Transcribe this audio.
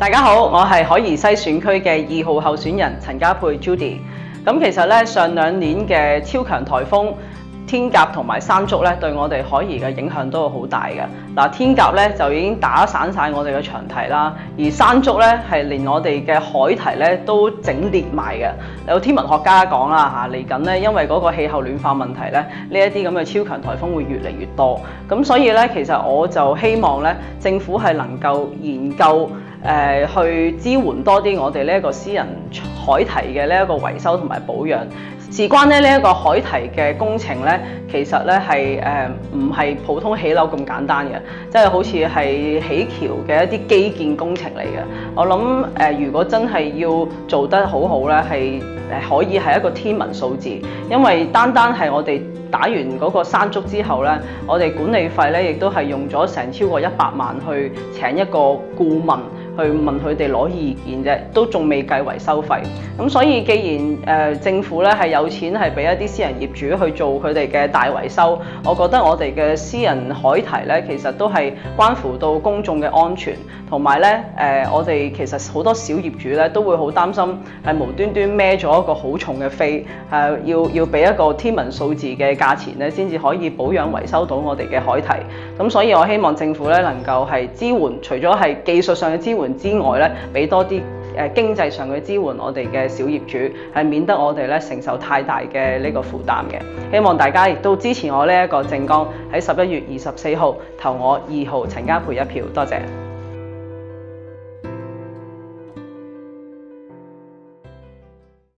大家好，我係海怡西選區嘅2號候選人陳家珮 Judy。咁其實咧，上2年嘅超強颱風天鴿同埋山竹咧，對我哋海怡嘅影響都好大嘅。嗱，天鴿咧就已經打散晒我哋嘅長堤啦，而山竹咧係連我哋嘅海堤咧都整裂埋嘅。有天文學家講啦嚇，嚟緊咧因為嗰個氣候暖化問題咧，呢一啲咁嘅超強颱風會越嚟越多。咁所以咧，其實我就希望咧，政府係能夠研究去支援多啲我哋呢一個私人海堤嘅呢一個維修同埋保養。事關咧呢一個海堤嘅工程咧，其實咧係唔係普通起樓咁簡單嘅，即係好似係起橋嘅一啲基建工程嚟嘅。我諗如果真係要做得好好咧，係可以係一個天文數字，因為單係我哋打完嗰個山竹之後咧，我哋管理費咧亦都係用咗成超過100萬去請一個顧問去問佢哋攞意見啫，都仲未計維修費。咁所以既然政府咧係有錢係俾一啲私人業主去做佢哋嘅大維修，我覺得我哋嘅私人海堤咧其實都係關乎到公眾嘅安全，同埋咧我哋其實好多小業主咧都會好擔心係無端端孭咗一個好重嘅飛，要俾一個天文數字嘅價錢咧，先至可以保養維修到我哋嘅海堤。咁所以我希望政府咧能夠係支援，除咗係技術上嘅支援之外咧，俾多啲經濟上嘅支援我哋嘅小業主，係免得我哋咧承受太大嘅呢個負擔嘅。希望大家亦都支持我呢一個政綱，喺11月24號投我2號陳家珮一票。多謝。